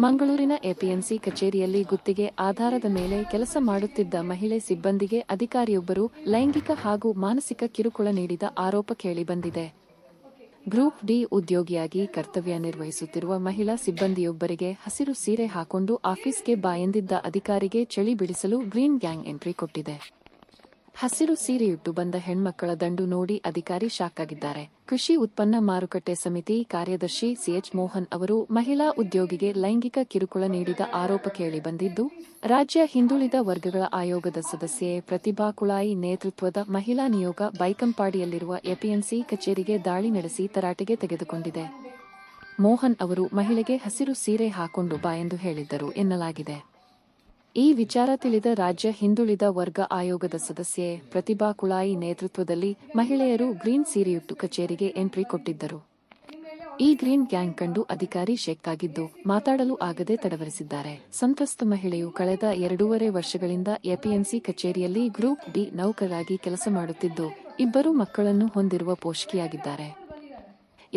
ಮಂಗಳೂರಿನ ಎಪಿಎಂಸಿ ಕಚೇರಿಯಲ್ಲಿ ಗುತ್ತಿಗೆ ಆಧಾರದ ಮೇಲೆ ಕೆಲಸ ಮಾಡುತ್ತಿದ್ದ ಮಹಿಳೆ ಸಿಬ್ಬಂದಿಗೆ ಅಧಿಕಾರಿಯೊಬ್ಬರು ಲೈಂಗಿಕ ಹಾಗೂ ಮಾನಸಿಕ ಕಿರುಕುಳ ನೀಡಿದ ಆರೋಪ ಕೇಳಿಬಂದಿದೆ. ಗ್ರೂಪ್ ಡಿ ಉದ್ಯೋಗಿಯಾಗಿ ಕರ್ತವ್ಯ ನಿರ್ವಹಿಸುತ್ತಿರುವ ಮಹಿಳಾ ಸಿಬ್ಬಂದಿಯೊಬ್ಬರಿಗೆ ಹಸಿರು ಸೀರೆ ಹಾಕೊಂಡು ಆಫೀಸ್ಗೆ ಬಾ ಎಂದಿದ್ದ ಅಧಿಕಾರಿಗೆ ಚಳಿ ಬಿಡಿಸಲು ಗ್ರೀನ್ ಗ್ಯಾಂಗ್ ಎಂಟ್ರಿ ಕೊಟ್ಟಿದೆ. ಹಸಿರು ಸೀರೆಯುಟ್ಟು ಬಂದ ಹೆಣ್ಮಕ್ಕಳ ದಂಡು ನೋಡಿ ಅಧಿಕಾರಿ ಶಾಕ್ ಆಗಿದ್ದಾರೆ. ಕೃಷಿ ಉತ್ಪನ್ನ ಮಾರುಕಟ್ಟೆ ಸಮಿತಿ ಕಾರ್ಯದರ್ಶಿ ಸಿಎಚ್ ಮೋಹನ್ ಅವರು ಮಹಿಳಾ ಉದ್ಯೋಗಿಗೆ ಲೈಂಗಿಕ ಕಿರುಕುಳ ನೀಡಿದ ಆರೋಪ ಕೇಳಿಬಂದಿದ್ದು, ರಾಜ್ಯ ಹಿಂದುಳಿದ ವರ್ಗಗಳ ಆಯೋಗದ ಸದಸ್ಯೆ ಪ್ರತಿಭಾ ಕುಳಾಯಿ ನೇತೃತ್ವದ ಮಹಿಳಾ ನಿಯೋಗ ಬೈಕಂಪಾಡಿಯಲ್ಲಿರುವ ಎಪಿಎಂಸಿ ಕಚೇರಿಗೆ ದಾಳಿ ನಡೆಸಿ ತರಾಟೆಗೆ ತೆಗೆದುಕೊಂಡಿದೆ. ಮೋಹನ್ ಅವರು ಮಹಿಳೆಗೆ ಹಸಿರು ಸೀರೆ ಹಾಕೊಂಡು ಬಾ ಎಂದು ಹೇಳಿದ್ದರು ಎನ್ನಲಾಗಿದೆ. ಈ ವಿಚಾರ ತಿಳಿದ ರಾಜ್ಯ ಹಿಂದುಳಿದ ವರ್ಗ ಆಯೋಗದ ಸದಸ್ಯೆ ಪ್ರತಿಭಾ ಕುಳಾಯಿ ನೇತೃತ್ವದಲ್ಲಿ ಮಹಿಳೆಯರು ಗ್ರೀನ್ ಸೀರೆಯುಟ್ಟು ಕಚೇರಿಗೆ ಎಂಟ್ರಿ ಕೊಟ್ಟಿದ್ದರು. ಈ ಗ್ರೀನ್ ಗ್ಯಾಂಗ್ ಕಂಡು ಅಧಿಕಾರಿ ಶೇಕ್ ಆಗಿದ್ದು, ಮಾತಾಡಲು ಆಗದೆ ತಡವರಿಸಿದ್ದಾರೆ. ಸಂತ್ರಸ್ತ ಮಹಿಳೆಯು ಕಳೆದ 2.5 ವರ್ಷಗಳಿಂದ ಎಪಿಎಂಸಿ ಕಚೇರಿಯಲ್ಲಿ ಗ್ರೂಪ್ ಡಿ ನೌಕರರಾಗಿ ಕೆಲಸ ಮಾಡುತ್ತಿದ್ದು, 2 ಮಕ್ಕಳನ್ನು ಹೊಂದಿರುವ ಪೋಷಕಿಯಾಗಿದ್ದಾರೆ.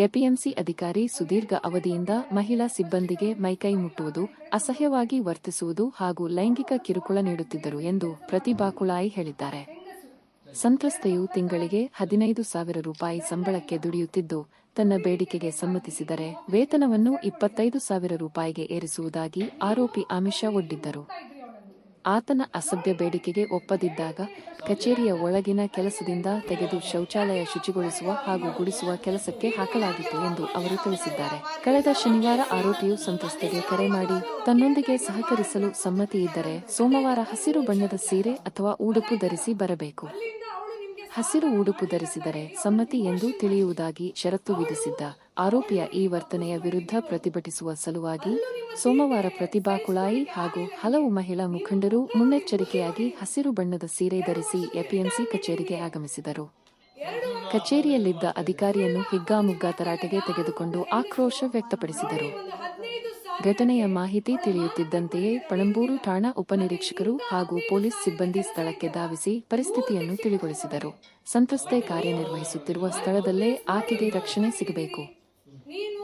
ಎಪಿಎಂಸಿ ಅಧಿಕಾರಿ ಸುದೀರ್ಘ ಅವಧಿಯಿಂದ ಮಹಿಳಾ ಸಿಬ್ಬಂದಿಗೆ ಮೈಕೈ ಮುಟ್ಟುವುದು, ಅಸಹ್ಯವಾಗಿ ವರ್ತಿಸುವುದು ಹಾಗೂ ಲೈಂಗಿಕ ಕಿರುಕುಳ ನೀಡುತ್ತಿದ್ದರು ಎಂದು ಪ್ರತಿಭಾ ಕುಳಾಯಿ ಹೇಳಿದ್ದಾರೆ. ಸಂತ್ರಸ್ತೆಯು ತಿಂಗಳಿಗೆ 15,000 ರೂಪಾಯಿ ಸಂಬಳಕ್ಕೆ ದುಡಿಯುತ್ತಿದ್ದು, ತನ್ನ ಬೇಡಿಕೆಗೆ ಸಮ್ಮತಿಸಿದರೆ ವೇತನವನ್ನು 25,000 ರೂಪಾಯಿಗೆ ಏರಿಸುವುದಾಗಿ ಆರೋಪಿ ಆಮಿಷ ಒಡ್ಡಿದ್ದರು. ಆತನ ಅಸಭ್ಯ ಬೇಡಿಕೆಗೆ ಒಪ್ಪದಿದ್ದಾಗ ಕಚೇರಿಯ ಒಳಗಿನ ಕೆಲಸದಿಂದ ತೆಗೆದು ಶೌಚಾಲಯ ಶುಚಿಗೊಳಿಸುವ ಹಾಗೂ ಗುಡಿಸುವ ಕೆಲಸಕ್ಕೆ ಹಾಕಲಾಗಿತ್ತು ಎಂದು ಅವರು ತಿಳಿಸಿದ್ದಾರೆ. ಕಳೆದ ಶನಿವಾರ ಆರೋಪಿಯು ಸಂತ್ರಸ್ತೆಗೆ ಕರೆ ಮಾಡಿ ತನ್ನೊಂದಿಗೆ ಸಹಕರಿಸಲು ಸಮ್ಮತಿಯಿದ್ದರೆ ಸೋಮವಾರ ಹಸಿರು ಬಣ್ಣದ ಸೀರೆ ಅಥವಾ ಉಡುಪು ಧರಿಸಿ ಬರಬೇಕು. ಹಸಿರು ಉಡುಪು ಧರಿಸಿದರೆ ಸಮ್ಮತಿ ಎಂದು ತಿಳಿಯುವುದಾಗಿ ಷರತ್ತು ವಿಧಿಸಿದ್ದ ಆರೋಪಿಯ ಈ ವರ್ತನೆಯ ವಿರುದ್ಧ ಪ್ರತಿಭಟಿಸುವ ಸಲುವಾಗಿ ಸೋಮವಾರ ಪ್ರತಿಭಾ ಕುಳಾಯಿ ಹಾಗೂ ಹಲವು ಮಹಿಳಾ ಮುಖಂಡರು ಮುನ್ನೆಚ್ಚರಿಕೆಯಾಗಿ ಹಸಿರು ಬಣ್ಣದ ಸೀರೆ ಧರಿಸಿ ಎಪಿಎಂಸಿ ಕಚೇರಿಗೆ ಆಗಮಿಸಿದರು. ಕಚೇರಿಯಲ್ಲಿದ್ದ ಅಧಿಕಾರಿಯನ್ನು ಹಿಗ್ಗಾಮುಗ್ಗಾ ತರಾಟೆಗೆ ತೆಗೆದುಕೊಂಡು ಆಕ್ರೋಶ ವ್ಯಕ್ತಪಡಿಸಿದರು. ಘಟನೆಯ ಮಾಹಿತಿ ತಿಳಿಯುತ್ತಿದ್ದಂತೆಯೇ ಪಣಂಬೂರು ಠಾಣಾ ಉಪನಿರೀಕ್ಷಕರು ಹಾಗೂ ಪೊಲೀಸ್ ಸಿಬ್ಬಂದಿ ಸ್ಥಳಕ್ಕೆ ಧಾವಿಸಿ ಪರಿಸ್ಥಿತಿಯನ್ನು ತಿಳಿಗೊಳಿಸಿದರು. ಸಂತ್ರಸ್ತೆ ಕಾರ್ಯನಿರ್ವಹಿಸುತ್ತಿರುವ ಸ್ಥಳದಲ್ಲೇ ಆಕೆಗೆ ರಕ್ಷಣೆ ಸಿಗಬೇಕು.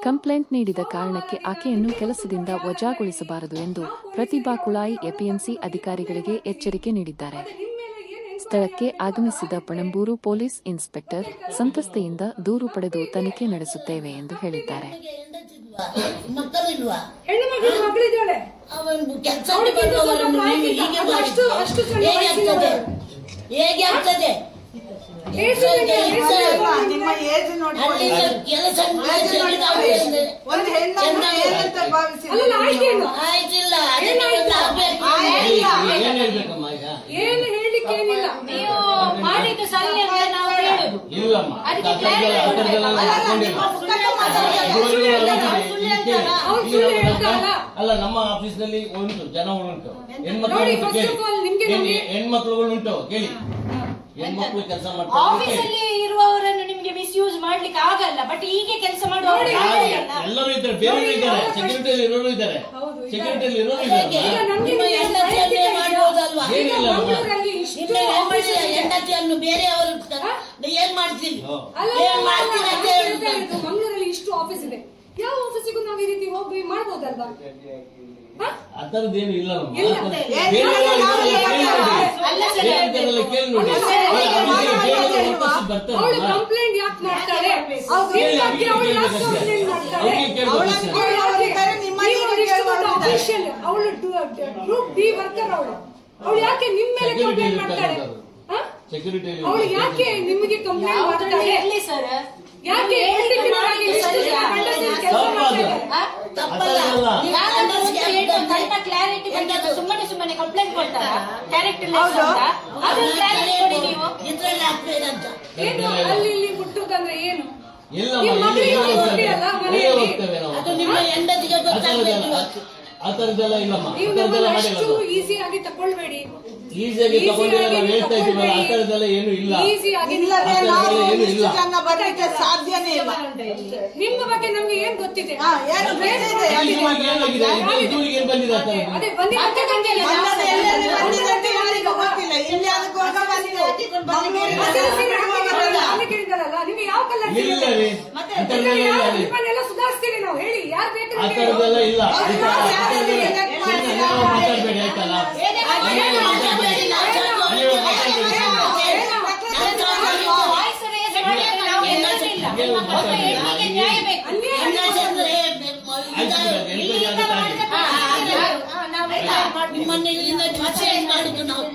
ಕಂಪ್ಲೇಂಟ್ ನೀಡಿದ ಕಾರಣಕ್ಕೆ ಆಕೆಯನ್ನು ಕೆಲಸದಿಂದ ವಜಾಗೊಳಿಸಬಾರದು ಎಂದು ಪ್ರತಿಭಾ ಕುಳಾಯಿ ಎಪಿಎಂಸಿ ಅಧಿಕಾರಿಗಳಿಗೆ ಎಚ್ಚರಿಕೆ ನೀಡಿದ್ದಾರೆ. ಸ್ಥಳಕ್ಕೆ ಆಗಮಿಸಿದ ಪಣಂಬೂರು ಪೊಲೀಸ್ ಇನ್ಸ್ಪೆಕ್ಟರ್ ಸಂತ್ರಸ್ತೆಯಿಂದ ದೂರು ಪಡೆದು ತನಿಖೆ ನಡೆಸುತ್ತೇವೆ ಎಂದು ಹೇಳಿದ್ದಾರೆ. ಮಕ್ಕಳಿಲ್ವಾ? ಹೆಣ್ಣು ಮಗಳಿದ್ದಾಳೆ. ಅವನು ಕೆಲಸ ಮಾಡುವವರನ್ನು ನೀವು ಹೀಗೆ ಮಾಡಿದ್ರೆ ಹೇಗೆ ಆಗ್ತದೆ? ನಿಮ್ಮ ಏಜ್ ನೋಡಿ ಕೆಲಸ ಆಯ್ತಿಲ್ಲ. ಏನು ಹೇಳಿಕ್ಕೆ ಏನಿಲ್ಲ. ನೀವು ಮಾಡಿದ್ದು ಸರಿ ಅಂತ ನಾವು ಹೇಳುದು. ಅಲ್ಲ, ನಮ್ಮ ಆಫೀಸ್ ನಲ್ಲಿ ಉಂಟು, ಜನ ಉಂಟು, ಹೆಣ್ಮಕ್ಳುಗಳು ಉಂಟು. ಕೇಳಿ, ಹೆಣ್ಮಕ್ಳು ಕೆಲಸ ಮಾಡ್ತಾರೆ. ಆಫೀಸಲ್ಲಿ ಇರುವವರನ್ನು ನಿಮ್ಗೆ ಮಿಸ್ಯೂಸ್ ಮಾಡ್ಲಿಕ್ಕೆ ಆಗಲ್ಲ. ಬಟ್ ಹೀಗೆ ಕೆಲಸ ಮಾಡುವವರು ಎಲ್ಲರೂ ಇದ್ದಾರೆ, ಬೇರೆ ಇದ್ದಾರೆ, ಸೆಕ್ಯೂರಿಟಿಯಲ್ಲಿ ಇರೋರು ಇದ್ದಾರೆ, ಸೆಕ್ಯೂರಿಟಿಯಲ್ಲಿ ಇರೋರು ಇದ್ದಾರೆ. ನಿಮ್ಮ ಹೆಂಡತಿಯನ್ನೇ ಮಾಡುವುದಲ್ವಾ? ಹೆಂಡತಿಯನ್ನು ಬೇರೆಯವರು ಏನ್ ಮಾಡ್ತೀವಿ? ಮಂಗಳೂರಲ್ಲಿ ಇಷ್ಟು ಆಫೀಸ್ ಇದೆ. ಯಾವ ಆಫೀಸಿಗೂ ನಾವು ಈ ರೀತಿ ಹೋಗಿ ಮಾಡ್ಬೋದಲ್ವಾ? ಆ ತರದ್ದೇನು ಇಲ್ಲ. ಅವಳು ಕಂಪ್ಲೇಂಟ್ ಯಾಕೆ ಮಾಡ್ತಾಳೆ? ಅವಳು ಗ್ರೂಪ್ ಡಿ ವರ್ಕರ್. ಅವಳು ಯಾಕೆ ನಿಮ್ಮ ಮೇಲೆ ಕಂಪ್ಲೇಂಟ್ ಮಾಡ್ತಾಳೆ? ಅವಳು ಯಾಕೆ ನಿಮಗೆ ಕಂಪ್ಲೇಂಟ್ ಮಾಡ್ತಾಳೆ? ಸರ್ ಯಾಕೆ ಕ್ಲಾರಿಟಿ ಸುಮ್ಮನೆ ಸುಮ್ಮನೆ ಕಂಪ್ಲೇಂಟ್ ಕೊಡ್ತಾರ? ಕ್ಯಾರೆಕ್ಟರ್ ನೀವು ಇದ್ರಲ್ಲಿ ಆಗ್ತೇನಂತ ಏನು ಅಲ್ಲಿ ಇಲ್ಲಿ ಮುಟ್ಟುದಂದ್ರೆ ಏನು? ಅದು ನಿಮ್ಮ ಹೆಂಡತಿಗೆ ಗೊತ್ತಾಗಬೇಕು. ಆ ತರದೆಲ್ಲ ಇಲ್ಲಮ್ಮ. ಅಷ್ಟು ಈಸಿಯಾಗಿ ತಗೊಳ್ಬೇಡಿ. ಈಸಿಯಾಗಿ ತಗೊಂಡಿಲ್ಲ, ನಾವು ಹೇಳ್ತಾ ಇದೀವಲ್ಲ, ಆ ತರದೆಲ್ಲ ಏನು ಇಲ್ಲ. ಬರ್ಲಿಕ್ಕೆ ಸಾಧ್ಯನೇ ಇಲ್ಲ. ನಿಮ್ಮ ಬಗ್ಗೆ ನಮ್ಗೆ ಏನ್ ಗೊತ್ತಿದೆ? ಏನಾಗಿದೆ? ಬಂದಿದೆ ಆ ಅದೇ ಥರದ್ದು? ಬಂದಿದೆ ಬಂದದ್ದು ಎಲ್ಲೆಲ್ಲಿ ಬಂದಿದೆ ಅಂತ ಯಾರಿಗೂ ಗೊತ್ತಿಲ್ಲ. ಇಲ್ಲಿ ಅದಕ್ಕೆ ಹೋಗ ಬಂದಿದೆ. ಅಲ್ಲಿ ಕೇಳಿದಾರಲ್ಲ ನಿಮ್ಗೆ ಯಾವ ಕಲರ್ ಇಲ್ಲ ರೀ, ಆ ಥರದ್ದೆಲ್ಲ ಇಲ್ಲ ರೀ. ನಿಮ್ಮನ್ನೆಲ್ಲ ಸುಧಾರಿಸ್ತೀವಿ ನಾವು, ಹೇಳಿ ಯಾರು ಬೇಕು ಆ ಥರದ್ದೆಲ್ಲ ಇಲ್ಲ. ಮಾತಾಡ್ಬೇಡಿ ಆಯ್ತಲ್ಲ? ವಾಯ್ಸ್ ರೇಸ್ ಮಾಡ್ಲಿಕ್ಕೆ ನಾವು ಹೆದರೋದಿಲ್ಲ. ಒಬ್ಬ ಹೆಣ್ಣಿಗೆ ನ್ಯಾಯ ಬೇಕು. ನಿಮ್ಮನ್ನ ಇಲ್ಲಿಂದ ಡಿಸೈಡ್ ಮಾಡಿದ್ದು ನಾವು.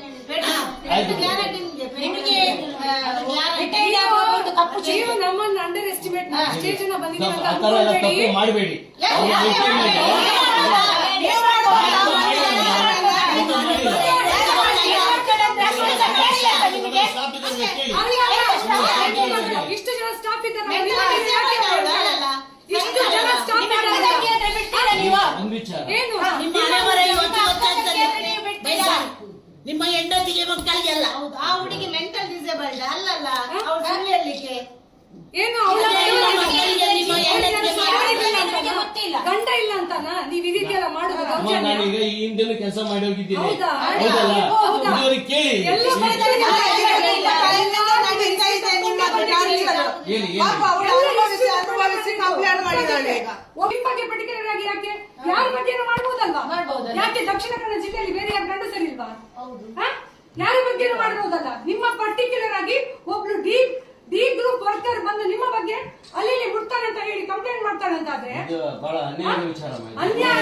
ನಿಮಗೆ ರಿಟೈರ್ಡ್ ಆಗುವವರದ್ದು ಕಪ್ಪು ಚೀಲ. ನೀವು ನಮ್ಮನ್ನ ಅಂಡರ್ ಎಸ್ಟಿಮೇಟ್ ಸ್ಟೇಜ್ ಅನ್ನ ಬಂದಿದ್ದೀವಿ ಅಂತ ಆ ಥರ ಎಲ್ಲ ಅನ್ಕೊಳ್ಬೇಡಿ. ತಪ್ಪು ಮಾಡಬೇಡಿ. ಇಷ್ಟು ಜನ ಸ್ಟಾಫ್ ಇದ್ದಾರೆ, ಇಷ್ಟು ಜನ ಸ್ಟಾಫ್ ಇದ್ದಾರೆ, ಒಂದು ವಿಚಾರ, ಏನು ನಿಮ್ಮ ಹಣೆಬರ ಇವತ್ತು ಗೊತ್ತಾಗ್ತದೆ. ನಿಮ್ಮ ಹೆಂಡತಿಗೆ ಮಕ್ಕಳಿಗೆಲ್ಲ ಆ ಹುಡುಗಿ ಮೆಂಟಲ್ ಡಿಸೇಬಲ್ಡ್ ಅಲ್ಲಲ್ಲ, ಅವ್ರು ಸುಳ್ಳು ಹೇಳಲಿಕ್ಕೆ. ಏನು ಅವಳ ಗೊತ್ತಿಲ್ಲ. ಗಂಡ ಇಲ್ಲ ಅಂತಾನ ನೀವ್ ಈ ರೀತಿ ಎಲ್ಲ ಮಾಡುದು ಅಮ್ಮ, ದೌರ್ಜನ್ಯ? ನಾನೀಗ ಈ ಹಿಂದೆನೂ ಕೆಲಸ ಮಾಡಿ ಹೋಗಿದ್ದೀನಿ. ಹೌದಾ? ಹೌದಲ್ಲ? ಹೌದಾ? ಇದುವರೆಗೆ ಕೇಳಿ. ಎಲ್ಲ ಬರ್ತಾರೆ. ಹೇಳಿ, ಹೇಳಿ. ಅನುಭವಿಸಿ ಕಂಪ್ಲೇಂಟ್ ಮಾಡಿದಾಳೆ ಈಗ. ಒಬ್ಬ ಬಗ್ಗೆ ಪರ್ಟಿಕ್ಯುಲರ್ ಆಗಿ ಯಾಕೆ ಯಾರ ಬಗ್ಗೆ ಮಾಡ್ಬೋದಲ್ವಾ? ಯಾಕೆ ದಕ್ಷಿಣ ಕನ್ನಡ ಜಿಲ್ಲೆಯಲ್ಲಿ ಬೇರೆ ಯಾರು ಗಂಡಸರಿಲ್ವಾ? ಯಾರ ಬಗ್ಗೆ ಮಾಡ್ಬೋದಲ್ಲ? ನಿಮ್ಮ ಪರ್ಟಿಕ್ಯುಲರ್ ಆಗಿ ಒಬ್ಳು ಡಿ ಗ್ರೂಪ್ ವರ್ಕರ್ ಬಂದು ನಿಮ್ಮ ಬಗ್ಗೆ ಅಲ್ಲಿ ಮುಟ್ತಾನೆ ಅಂತ ಹೇಳಿ ಕಂಪ್ಲೇಂಟ್ ಮಾಡ್ತಾನೆ ಅಂತ ಆದ್ರೆ ಇದು ಬಹಳ ಅನ್ಯಾಯದ ವಿಚಾರ. ಅನ್ಯಾಯ